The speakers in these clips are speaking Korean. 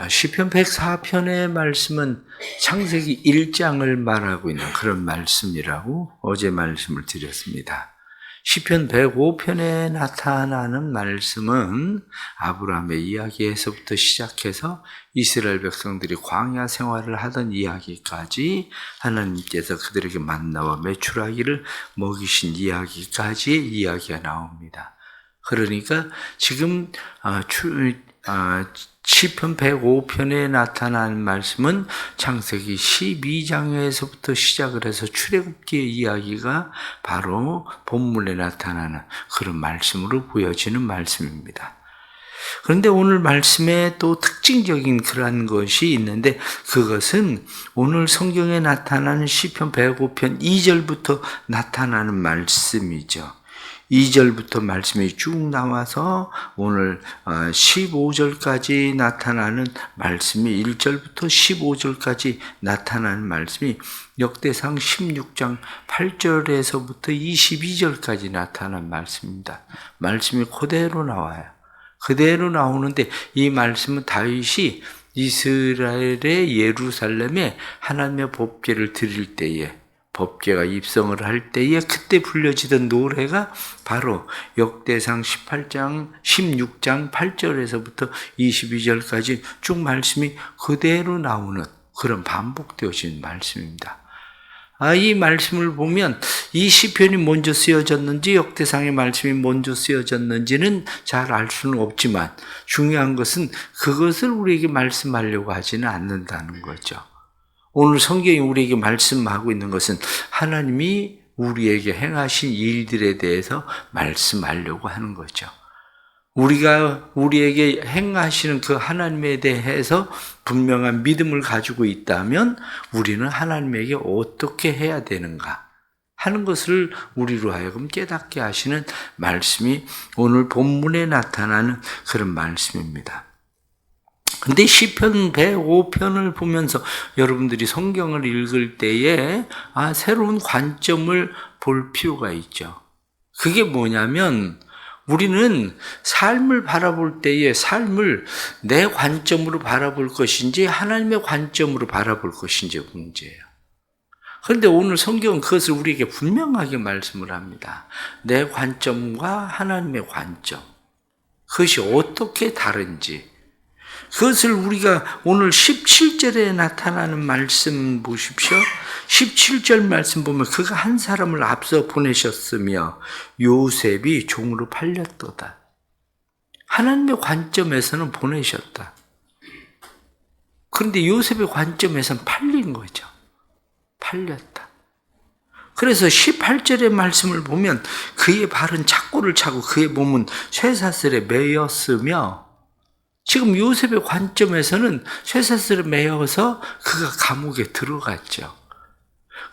시편 104편의 말씀은 창세기 1장을 말하고 있는 그런 말씀이라고 어제 말씀을 드렸습니다. 시편 105편에 나타나는 말씀은 아브라함의 이야기에서부터 시작해서 이스라엘 백성들이 광야 생활을 하던 이야기까지, 하나님께서 그들에게 만나와 메추라기를 먹이신 이야기까지의 이야기가 나옵니다. 그러니까 지금 시편 105편에 나타난 말씀은 창세기 12장에서부터 시작을 해서 출애굽기의 이야기가 바로 본문에 나타나는 그런 말씀으로 보여지는 말씀입니다. 그런데 오늘 말씀에 또 특징적인 그러한 것이 있는데, 그것은 오늘 성경에 나타나는 시편 105편 2절부터 나타나는 말씀이죠. 2절부터 말씀이 쭉 나와서 오늘 15절까지 나타나는 말씀이, 1절부터 15절까지 나타나는 말씀이 역대상 16장 8절에서부터 22절까지 나타난 말씀입니다. 말씀이 그대로 나와요. 그대로 나오는데, 이 말씀은 다윗이 이스라엘의 예루살렘에 하나님의 법궤를 드릴 때에, 법궤가 입성을 할 때에 그때 불려지던 노래가 바로 역대상 16장 8절에서부터 22절까지 쭉 말씀이 그대로 나오는 그런 반복되어진 말씀입니다. 이 말씀을 보면 이 시편이 먼저 쓰여졌는지 역대상의 말씀이 먼저 쓰여졌는지는 잘 알 수는 없지만, 중요한 것은 그것을 우리에게 말씀하려고 하지는 않는다는 거죠. 오늘 성경이 우리에게 말씀하고 있는 것은 하나님이 우리에게 행하신 일들에 대해서 말씀하려고 하는 거죠. 우리가 우리에게 행하시는 그 하나님에 대해서 분명한 믿음을 가지고 있다면 우리는 하나님에게 어떻게 해야 되는가 하는 것을 우리로 하여금 깨닫게 하시는 말씀이 오늘 본문에 나타나는 그런 말씀입니다. 근데 시편 105편을 보면서 여러분들이 성경을 읽을 때에 새로운 관점을 볼 필요가 있죠. 그게 뭐냐면, 우리는 삶을 바라볼 때에 삶을 내 관점으로 바라볼 것인지 하나님의 관점으로 바라볼 것인지 문제예요. 그런데 오늘 성경은 그것을 우리에게 분명하게 말씀을 합니다. 내 관점과 하나님의 관점, 그것이 어떻게 다른지, 그것을 우리가 오늘 17절에 나타나는 말씀 보십시오. 17절 말씀 보면, 그가 한 사람을 앞서 보내셨으며 요셉이 종으로 팔렸도다. 하나님의 관점에서는 보내셨다. 그런데 요셉의 관점에서는 팔린 거죠. 팔렸다. 그래서 18절의 말씀을 보면 그의 발은 착고를 차고 그의 몸은 쇠사슬에 매였으며, 지금 요셉의 관점에서는 쇠사슬에 매여서 그가 감옥에 들어갔죠.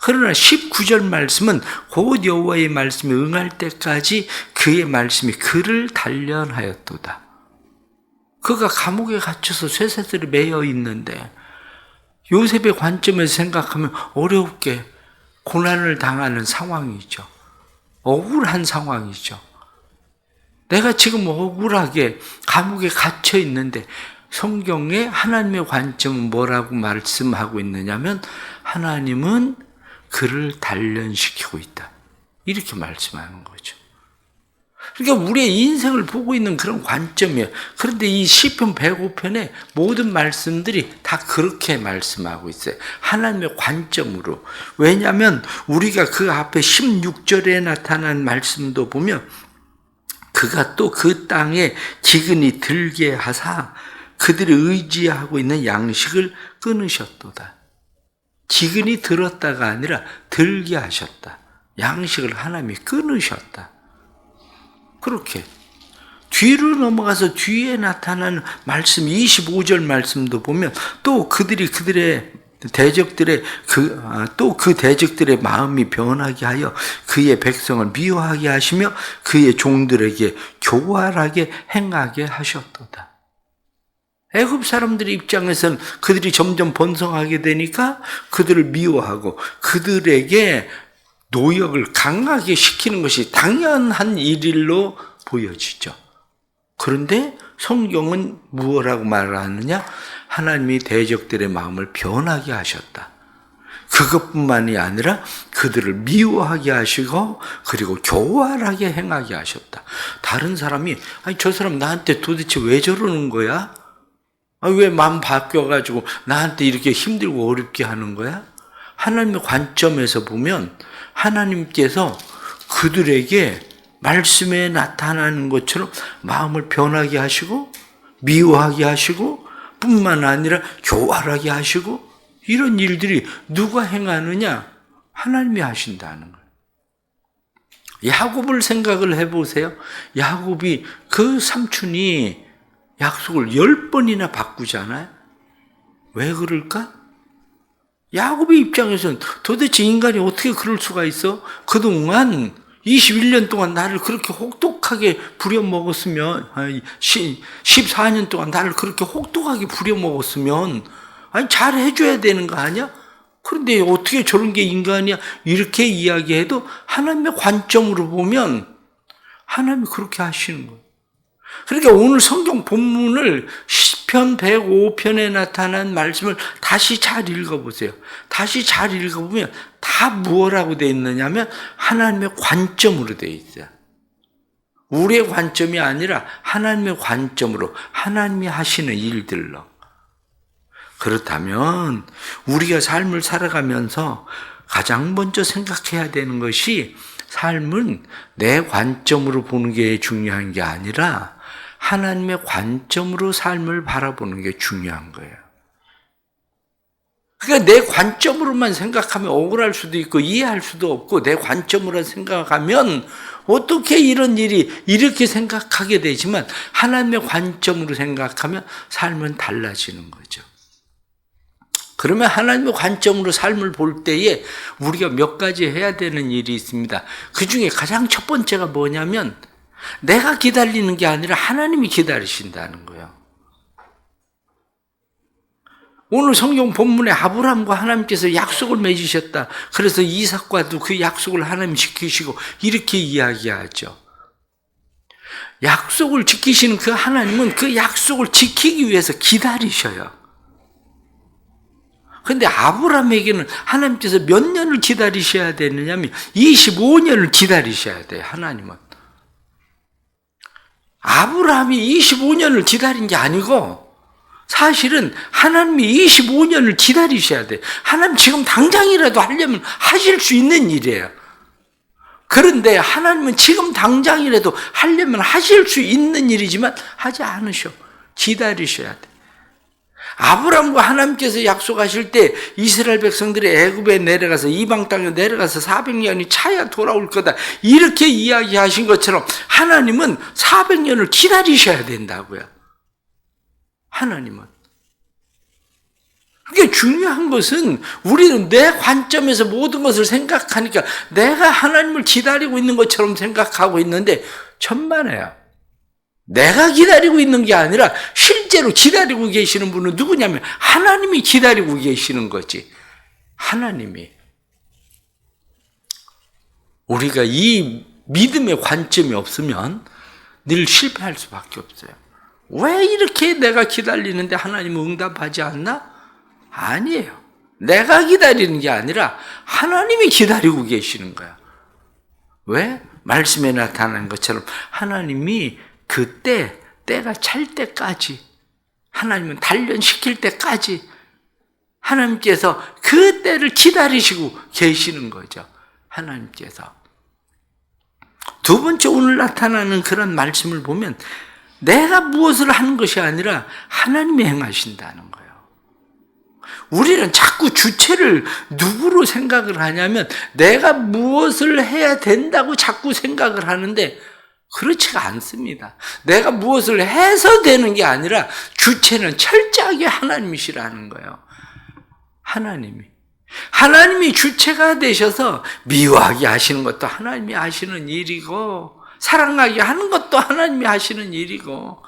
그러나 19절 말씀은 곧 여호와의 말씀이 응할 때까지 그의 말씀이 그를 단련하였도다. 그가 감옥에 갇혀서 쇠사슬에 매여 있는데, 요셉의 관점에서 생각하면 어렵게 고난을 당하는 상황이죠. 억울한 상황이죠. 내가 지금 억울하게 감옥에 갇혀 있는데, 성경에 하나님의 관점은 뭐라고 말씀하고 있느냐면, 하나님은 그를 단련시키고 있다, 이렇게 말씀하는 거죠. 그러니까 우리의 인생을 보고 있는 그런 관점이에요. 그런데 이 시편 105편의 모든 말씀들이 다 그렇게 말씀하고 있어요. 하나님의 관점으로. 왜냐하면 우리가 그 앞에 16절에 나타난 말씀도 보면, 그가 또 그 땅에 기근이 들게 하사 그들이 의지하고 있는 양식을 끊으셨도다. 기근이 들었다가 아니라 들게 하셨다. 양식을 하나님이 끊으셨다. 그렇게 뒤로 넘어가서 뒤에 나타나는 말씀 25절 말씀도 보면, 또 그들의 대적들의 그 대적들의 마음이 변하게 하여 그의 백성을 미워하게 하시며 그의 종들에게 교활하게 행하게 하셨도다. 애굽 사람들의 입장에서는 그들이 점점 번성하게 되니까 그들을 미워하고 그들에게 노역을 강하게 시키는 것이 당연한 일일로 보여지죠. 그런데 성경은 무엇라고 말하느냐? 하나님이 대적들의 마음을 변하게 하셨다. 그것뿐만이 아니라 그들을 미워하게 하시고 그리고 교활하게 행하게 하셨다. 다른 사람이 아니 저 사람 나한테 도대체 왜 저러는 거야? 왜 마음 바뀌어가지고 나한테 이렇게 힘들고 어렵게 하는 거야? 하나님의 관점에서 보면 하나님께서 그들에게 말씀에 나타나는 것처럼 마음을 변하게 하시고 미워하게 하시고 뿐만 아니라 교활하게 하시고 이런 일들이 누가 행하느냐? 하나님이 하신다는 거예요. 야곱을 생각을 해보세요. 야곱이 그 삼촌이 약속을 10번이나 바꾸잖아요. 왜 그럴까? 야곱의 입장에서는 도대체 인간이 어떻게 그럴 수가 있어? 그동안 21년 동안 나를 그렇게 혹독하게 부려먹었으면 14년 동안 나를 그렇게 혹독하게 부려먹었으면 아니 잘 해줘야 되는 거 아니야? 그런데 어떻게 저런 게 인간이야? 이렇게 이야기해도 하나님의 관점으로 보면 하나님이 그렇게 하시는 거예요. 그러니까 오늘 성경 본문을 시편 105편에 나타난 말씀을 다시 잘 읽어보세요. 다시 잘 읽어보면 다 무엇라고 되어 있느냐면 하나님의 관점으로 되어 있어요. 우리의 관점이 아니라 하나님의 관점으로 하나님이 하시는 일들로. 그렇다면 우리가 삶을 살아가면서 가장 먼저 생각해야 되는 것이 삶은 내 관점으로 보는 게 중요한 게 아니라 하나님의 관점으로 삶을 바라보는 게 중요한 거예요. 그러니까 내 관점으로만 생각하면 억울할 수도 있고 이해할 수도 없고 내 관점으로 생각하면 어떻게 이런 일이 이렇게 생각하게 되지만 하나님의 관점으로 생각하면 삶은 달라지는 거죠. 그러면 하나님의 관점으로 삶을 볼 때에 우리가 몇 가지 해야 되는 일이 있습니다. 그 중에 가장 첫 번째가 뭐냐면 내가 기다리는 게 아니라 하나님이 기다리신다는 거예요. 오늘 성경 본문에 아브라함과 하나님께서 약속을 맺으셨다. 그래서 이삭과도 그 약속을 하나님 지키시고 이렇게 이야기하죠. 약속을 지키시는 그 하나님은 그 약속을 지키기 위해서 기다리셔요. 그런데 아브라함에게는 하나님께서 몇 년을 기다리셔야 되느냐면 25년을 기다리셔야 돼요. 하나님은. 아브라함이 25년을 기다린 게 아니고 사실은 하나님이 25년을 기다리셔야 돼요. 하나님 지금 당장이라도 하려면 하실 수 있는 일이에요. 그런데 하나님은 지금 당장이라도 하려면 하실 수 있는 일이지만 하지 않으셔. 기다리셔야 돼. 아브라함과 하나님께서 약속하실 때 이스라엘 백성들이 애굽에 내려가서 이방 땅에 내려가서 400년이 차야 돌아올 거다 이렇게 이야기하신 것처럼 하나님은 400년을 기다리셔야 된다고요. 하나님은. 그게 중요한 것은 우리는 내 관점에서 모든 것을 생각하니까 내가 하나님을 기다리고 있는 것처럼 생각하고 있는데 천만에요. 내가 기다리고 있는 게 아니라 실제로 기다리고 계시는 분은 누구냐면 하나님이 기다리고 계시는 거지. 하나님이. 우리가 이 믿음의 관점이 없으면 늘 실패할 수밖에 없어요. 왜 이렇게 내가 기다리는데 하나님은 응답하지 않나? 아니에요. 내가 기다리는 게 아니라 하나님이 기다리고 계시는 거야. 왜? 말씀에 나타난 것처럼 하나님이 그때 때가 찰 때까지 하나님은 단련시킬 때까지 하나님께서 그 때를 기다리시고 계시는 거죠. 하나님께서. 두 번째 오늘 나타나는 그런 말씀을 보면 내가 무엇을 하는 것이 아니라 하나님이 행하신다는 거예요. 우리는 자꾸 주체를 누구로 생각을 하냐면 내가 무엇을 해야 된다고 자꾸 생각을 하는데 그렇지가 않습니다. 내가 무엇을 해서 되는 게 아니라 주체는 철저하게 하나님이시라는 거예요. 하나님이 주체가 되셔서 미워하게 하시는 것도 하나님이 하시는 일이고 사랑하게 하는 것도 하나님이 하시는 일이고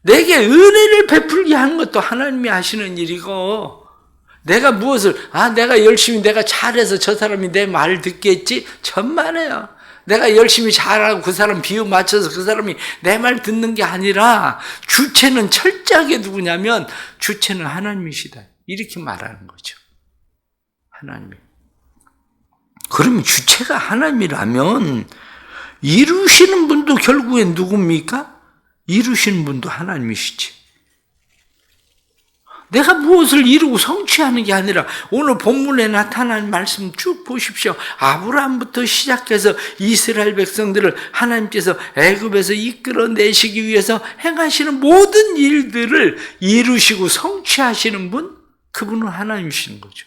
내게 은혜를 베풀게 하는 것도 하나님이 하시는 일이고 내가 무엇을 내가 열심히 내가 잘해서 저 사람이 내 말을 듣겠지? 천만에요. 내가 열심히 잘하고 그 사람 비유 맞춰서 그 사람이 내 말 듣는 게 아니라 주체는 철저하게 누구냐면 주체는 하나님이시다. 이렇게 말하는 거죠. 하나님이. 그러면 주체가 하나님이라면 이루시는 분도 결국엔 누굽니까? 이루시는 분도 하나님이시지. 내가 무엇을 이루고 성취하는 게 아니라 오늘 본문에 나타난 말씀 쭉 보십시오. 아브라함부터 시작해서 이스라엘 백성들을 하나님께서 애굽에서 이끌어내시기 위해서 행하시는 모든 일들을 이루시고 성취하시는 분, 그분은 하나님이시는 거죠.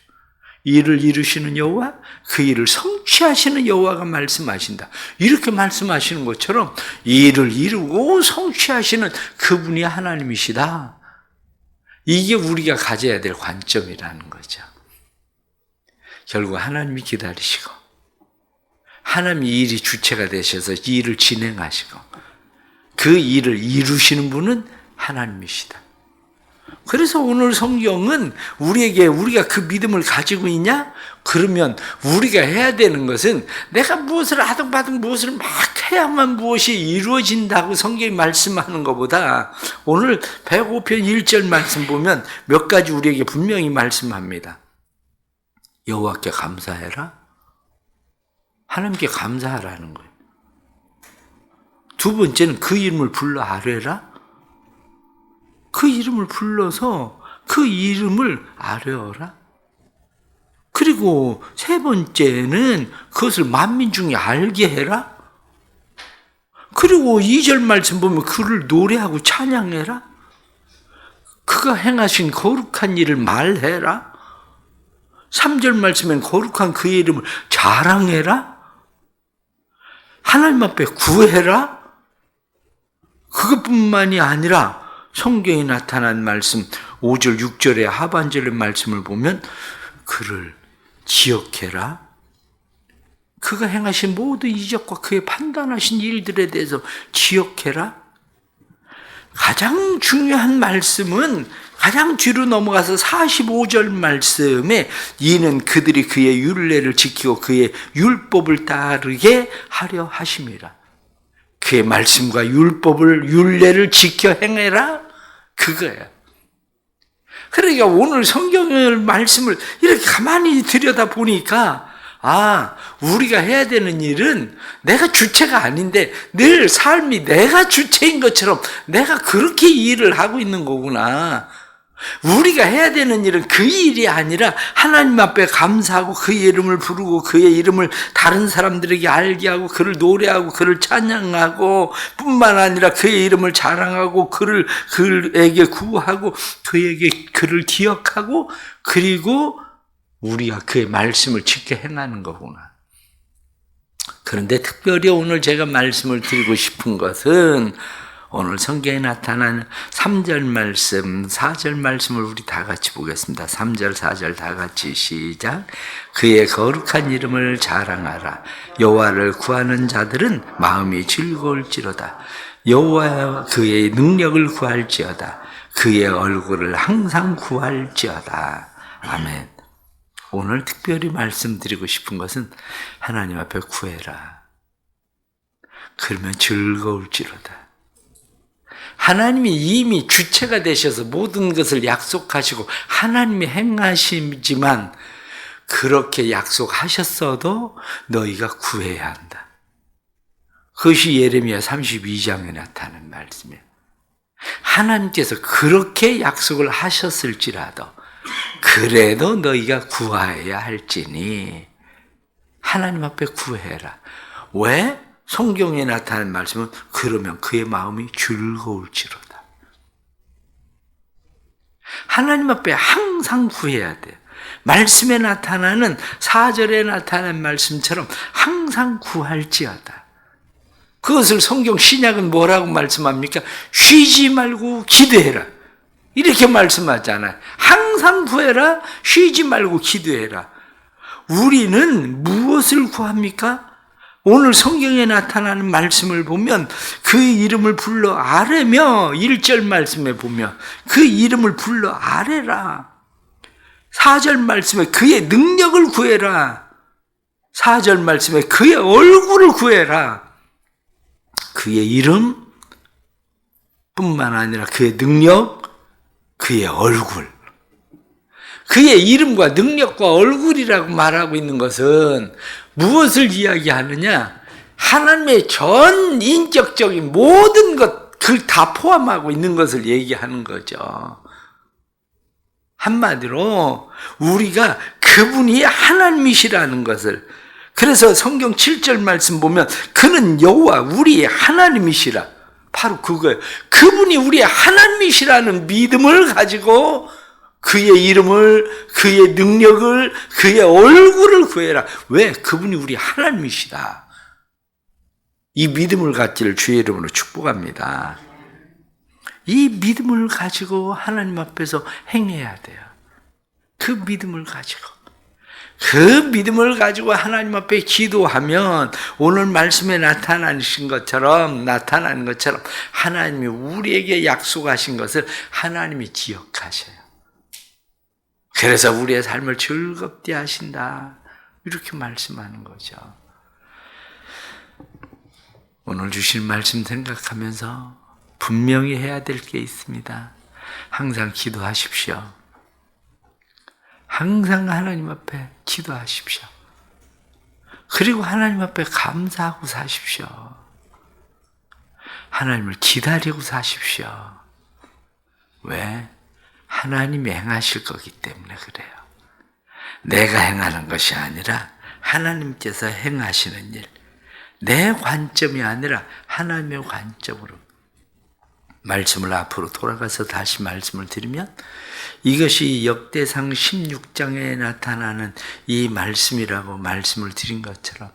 일을 이루시는 여호와, 그 일을 성취하시는 여호와가 말씀하신다. 이렇게 말씀하시는 것처럼 일을 이루고 성취하시는 그분이 하나님이시다. 이게 우리가 가져야 될 관점이라는 거죠. 결국 하나님이 기다리시고 하나님이 일이 주체가 되셔서 이 일을 진행하시고 그 일을 이루시는 분은 하나님이시다. 그래서 오늘 성경은 우리가 그 믿음을 가지고 있냐? 그러면 우리가 해야 되는 것은 내가 무엇을 아등바등 무엇을 막 해야만 무엇이 이루어진다고 성경이 말씀하는 것보다 오늘 105편 1절 말씀 보면 몇 가지 우리에게 분명히 말씀합니다. 여호와께 감사해라. 하나님께 감사하라는 거예요. 두 번째는 그 이름을 불러 아뢰라. 그 이름을 불러서 그 이름을 아뢰어라. 그리고 세 번째는 그것을 만민 중에 알게 해라. 그리고 2절 말씀 보면 그를 노래하고 찬양해라. 그가 행하신 거룩한 일을 말해라. 3절 말씀엔 거룩한 그의 이름을 자랑해라. 하나님 앞에 구해라. 그것뿐만이 아니라 성경에 나타난 말씀 5절 6절의 하반절의 말씀을 보면 그를 기억해라. 그가 행하신 모든 이적과 그의 판단하신 일들에 대해서 기억해라. 가장 중요한 말씀은 가장 뒤로 넘어가서 45절 말씀에 이는 그들이 그의 율례를 지키고 그의 율법을 따르게 하려 하심이라. 그의 말씀과 율례를 지켜 행해라. 그거야. 그러니까 오늘 성경의 말씀을 이렇게 가만히 들여다 보니까 우리가 해야 되는 일은 내가 주체가 아닌데 늘 삶이 내가 주체인 것처럼 내가 그렇게 일을 하고 있는 거구나. 우리가 해야 되는 일은 그 일이 아니라 하나님 앞에 감사하고 그의 이름을 부르고 그의 이름을 다른 사람들에게 알게 하고 그를 노래하고 그를 찬양하고 뿐만 아니라 그의 이름을 자랑하고 그에게 구하고 그를 기억하고 그리고 우리가 그의 말씀을 지켜 행하는 거구나. 그런데 특별히 오늘 제가 말씀을 드리고 싶은 것은 오늘 성경에 나타난 3절 말씀, 4절 말씀을 우리 다 같이 보겠습니다. 3절, 4절 다 같이 시작. 그의 거룩한 이름을 자랑하라. 여호와를 구하는 자들은 마음이 즐거울지로다. 여호와 그의 능력을 구할지어다. 그의 얼굴을 항상 구할지어다. 아멘. 오늘 특별히 말씀드리고 싶은 것은 하나님 앞에 구해라. 그러면 즐거울지로다. 하나님이 이미 주체가 되셔서 모든 것을 약속하시고 하나님이 행하시지만 그렇게 약속하셨어도 너희가 구해야 한다. 그것이 예레미야 32장에 나타나는 말씀이에요. 하나님께서 그렇게 약속을 하셨을지라도 그래도 너희가 구하여야 할지니 하나님 앞에 구해라. 왜? 성경에 나타난 말씀은 그러면 그의 마음이 즐거울지로다. 하나님 앞에 항상 구해야 돼요. 말씀에 나타나는 4절에 나타난 말씀처럼 항상 구할지어다. 그것을 성경 신약은 뭐라고 말씀합니까? 쉬지 말고 기도해라. 이렇게 말씀하잖아요. 항상 구해라. 쉬지 말고 기도해라. 우리는 무엇을 구합니까? 오늘 성경에 나타나는 말씀을 보면 그 이름을 불러 아뢰며 1절 말씀에 보면 그 이름을 불러 아뢰라. 4절 말씀에 그의 능력을 구해라. 4절 말씀에 그의 얼굴을 구해라. 그의 이름 뿐만 아니라 그의 능력, 그의 얼굴. 그의 이름과 능력과 얼굴이라고 말하고 있는 것은 무엇을 이야기하느냐? 하나님의 전 인격적인 모든 것, 그걸 다 포함하고 있는 것을 얘기하는 거죠. 한마디로 우리가 그분이 하나님이시라는 것을, 그래서 성경 7절 말씀 보면 그는 여호와 우리의 하나님이시라. 바로 그거예요. 그분이 우리의 하나님이시라는 믿음을 가지고 그의 이름을, 그의 능력을, 그의 얼굴을 구해라. 왜? 그분이 우리 하나님이시다. 이 믿음을 갖기를 주의 이름으로 축복합니다. 이 믿음을 가지고 하나님 앞에서 행해야 돼요. 그 믿음을 가지고. 그 믿음을 가지고 하나님 앞에 기도하면 오늘 말씀에 나타나는 것처럼 하나님이 우리에게 약속하신 것을 하나님이 기억하셔요. 그래서 우리의 삶을 즐겁게 하신다. 이렇게 말씀하는 거죠. 오늘 주신 말씀 생각하면서 분명히 해야 될 게 있습니다. 항상 기도하십시오. 항상 하나님 앞에 기도하십시오. 그리고 하나님 앞에 감사하고 사십시오. 하나님을 기다리고 사십시오. 왜? 하나님이 행하실 거기 때문에 그래요. 내가 행하는 것이 아니라 하나님께서 행하시는 일. 내 관점이 아니라 하나님의 관점으로. 말씀을 앞으로 돌아가서 다시 말씀을 드리면 이것이 역대상 16장에 나타나는 이 말씀이라고 말씀을 드린 것처럼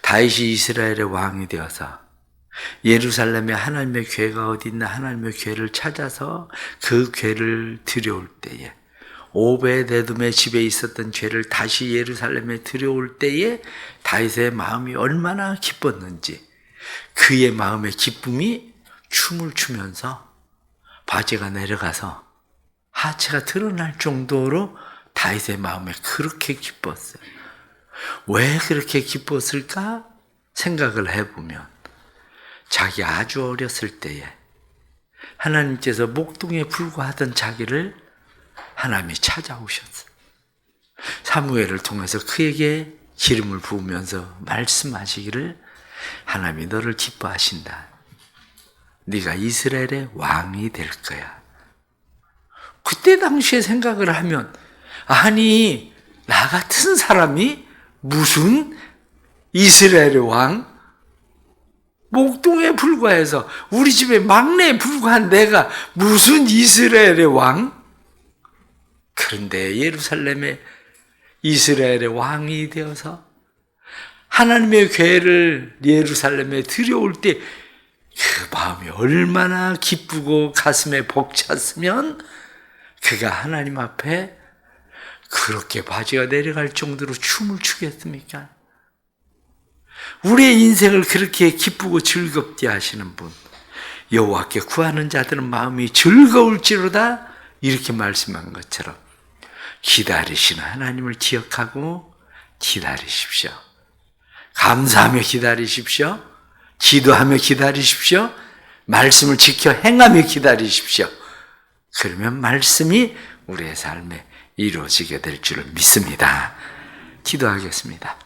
다윗이 이스라엘의 왕이 되어서 예루살렘에 하나님의 궤가 어디 있나 하나님의 궤를 찾아서 그 궤를 들여올 때에 오베데돔의 집에 있었던 궤를 다시 예루살렘에 들여올 때에 다윗의 마음이 얼마나 기뻤는지 그의 마음의 기쁨이 춤을 추면서 바지가 내려가서 하체가 드러날 정도로 다윗의 마음에 그렇게 기뻤어요. 왜 그렇게 기뻤을까 생각을 해보면 자기 아주 어렸을 때에 하나님께서 목동에 불과하던 자기를 하나님이 찾아오셨어요. 사무엘을 통해서 그에게 기름을 부으면서 말씀하시기를 하나님이 너를 기뻐하신다. 네가 이스라엘의 왕이 될 거야. 그때 당시에 생각을 하면 아니 나 같은 사람이 무슨 이스라엘의 왕? 목동에 불과해서 우리 집에 막내에 불과한 내가 무슨 이스라엘의 왕? 그런데 예루살렘에 이스라엘의 왕이 되어서 하나님의 궤를 예루살렘에 들여올 때 그 마음이 얼마나 기쁘고 가슴에 벅찼으면 그가 하나님 앞에 그렇게 바지가 내려갈 정도로 춤을 추겠습니까? 우리의 인생을 그렇게 기쁘고 즐겁게 하시는 분, 여호와께 구하는 자들은 마음이 즐거울지로다 이렇게 말씀한 것처럼 기다리시는 하나님을 기억하고 기다리십시오. 감사하며 기다리십시오. 기도하며 기다리십시오. 말씀을 지켜 행하며 기다리십시오. 그러면 말씀이 우리의 삶에 이루어지게 될 줄을 믿습니다. 기도하겠습니다.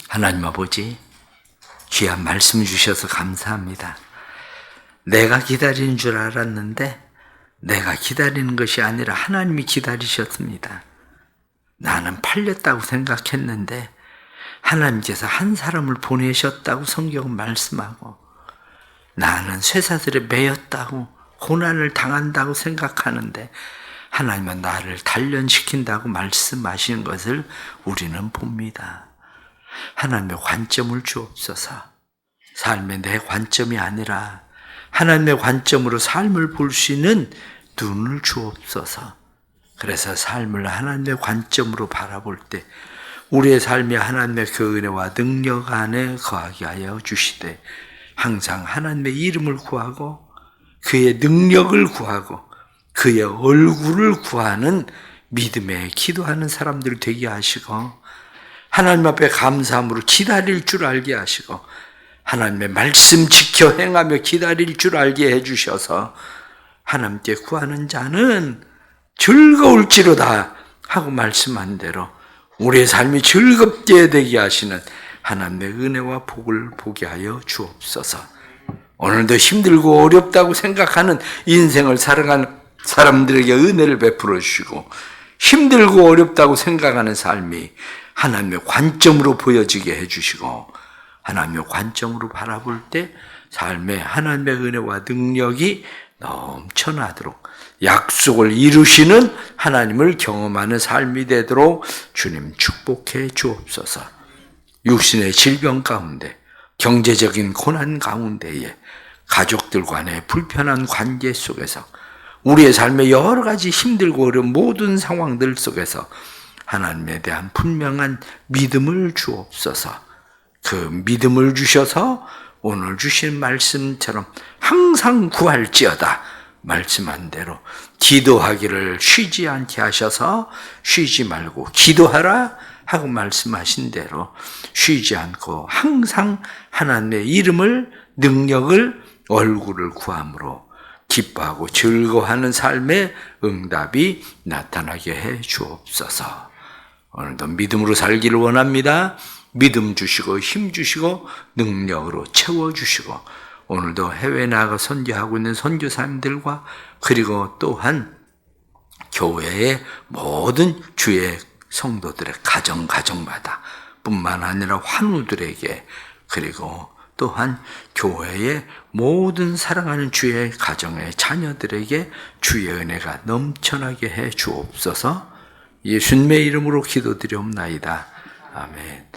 하나님 아버지, 귀한 말씀 주셔서 감사합니다. 내가 기다리는 줄 알았는데 내가 기다리는 것이 아니라 하나님이 기다리셨습니다. 나는 팔렸다고 생각했는데 하나님께서 한 사람을 보내셨다고 성경은 말씀하고 나는 쇠사슬에 매였다고 고난을 당한다고 생각하는데 하나님은 나를 단련시킨다고 말씀하시는 것을 우리는 봅니다. 하나님의 관점을 주옵소서. 삶의 내 관점이 아니라 하나님의 관점으로 삶을 볼 수 있는 눈을 주옵소서. 그래서 삶을 하나님의 관점으로 바라볼 때 우리의 삶이 하나님의 그 은혜와 능력 안에 거하게 하여 주시되 항상 하나님의 이름을 구하고 그의 능력을 구하고 그의 얼굴을 구하는 믿음에 기도하는 사람들 되게 하시고 하나님 앞에 감사함으로 기다릴 줄 알게 하시고 하나님의 말씀 지켜 행하며 기다릴 줄 알게 해주셔서 하나님께 구하는 자는 즐거울지로다 하고 말씀한 대로 우리의 삶이 즐겁게 되게 하시는 하나님의 은혜와 복을 보게 하여 주옵소서. 오늘도 힘들고 어렵다고 생각하는 인생을 살아가는 사람들에게 은혜를 베풀어 주시고 힘들고 어렵다고 생각하는 삶이 하나님의 관점으로 보여지게 해주시고 하나님의 관점으로 바라볼 때 삶에 하나님의 은혜와 능력이 넘쳐나도록 약속을 이루시는 하나님을 경험하는 삶이 되도록 주님 축복해 주옵소서. 육신의 질병 가운데 경제적인 고난 가운데에 가족들 간의 불편한 관계 속에서 우리의 삶의 여러 가지 힘들고 어려운 모든 상황들 속에서 하나님에 대한 분명한 믿음을 주옵소서. 그 믿음을 주셔서 오늘 주신 말씀처럼 항상 구할지어다 말씀한 대로 기도하기를 쉬지 않게 하셔서 쉬지 말고 기도하라 하고 말씀하신 대로 쉬지 않고 항상 하나님의 이름을 능력을 얼굴을 구함으로 기뻐하고 즐거워하는 삶의 응답이 나타나게 해 주옵소서. 오늘도 믿음으로 살기를 원합니다. 믿음 주시고 힘 주시고 능력으로 채워주시고 오늘도 해외에 나가 선교하고 있는 선교사님들과 그리고 또한 교회의 모든 주의 성도들의 가정마다 뿐만 아니라 환우들에게 그리고 또한 교회의 모든 사랑하는 주의 가정의 자녀들에게 주의 은혜가 넘쳐나게 해 주옵소서. 예수님의 이름으로 기도드리옵나이다. 아멘.